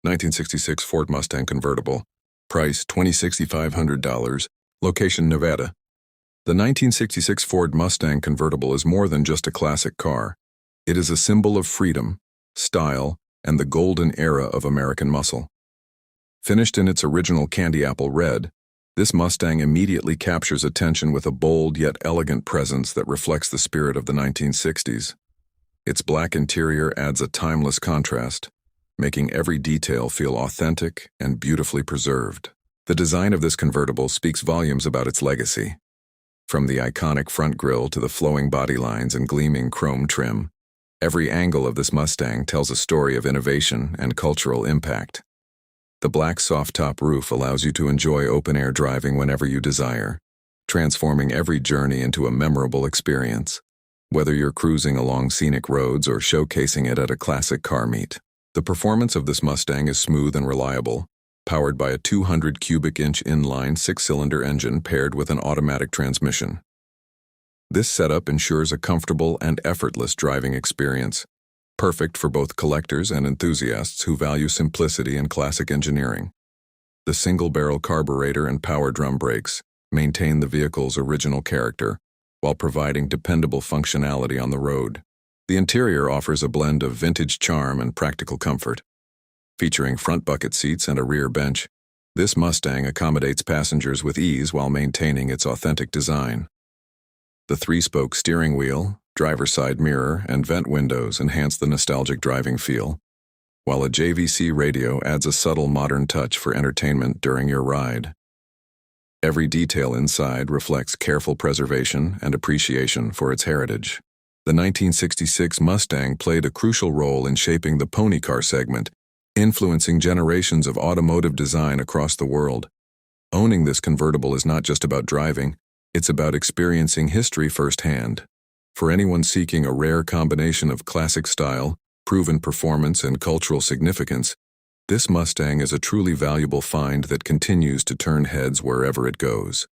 1966 Ford Mustang convertible. Price $26,500. Location Nevada. The 1966 Ford Mustang convertible is more than just a classic car. It is a symbol of freedom, style, and the golden era of American muscle. Finished in its original candy apple red, this Mustang immediately captures attention with a bold yet elegant presence that reflects the spirit of the 1960s. Its black interior adds a timeless contrast, making every detail feel authentic and beautifully preserved. The design of this convertible speaks volumes about its legacy. From the iconic front grille to the flowing body lines and gleaming chrome trim, every angle of this Mustang tells a story of innovation and cultural impact. The black soft-top roof allows you to enjoy open-air driving whenever you desire, transforming every journey into a memorable experience. Whether you're cruising along scenic roads or showcasing it at a classic car meet, the performance of this Mustang is smooth and reliable, powered by a 200 cubic inch inline six-cylinder engine paired with an automatic transmission. This setup ensures a comfortable and effortless driving experience, perfect for both collectors and enthusiasts who value simplicity and classic engineering. The single-barrel carburetor and power drum brakes maintain the vehicle's original character, while providing dependable functionality on the road. The interior offers a blend of vintage charm and practical comfort. Featuring front bucket seats and a rear bench, this Mustang accommodates passengers with ease while maintaining its authentic design. The three-spoke steering wheel, driver's side mirror, and vent windows enhance the nostalgic driving feel, while a JVC radio adds a subtle modern touch for entertainment during your ride. Every detail inside reflects careful preservation and appreciation for its heritage. The 1966 Mustang played a crucial role in shaping the pony car segment, influencing generations of automotive design across the world. Owning this convertible is not just about driving, it's about experiencing history firsthand. For anyone seeking a rare combination of classic style, proven performance, and cultural significance, this Mustang is a truly valuable find that continues to turn heads wherever it goes.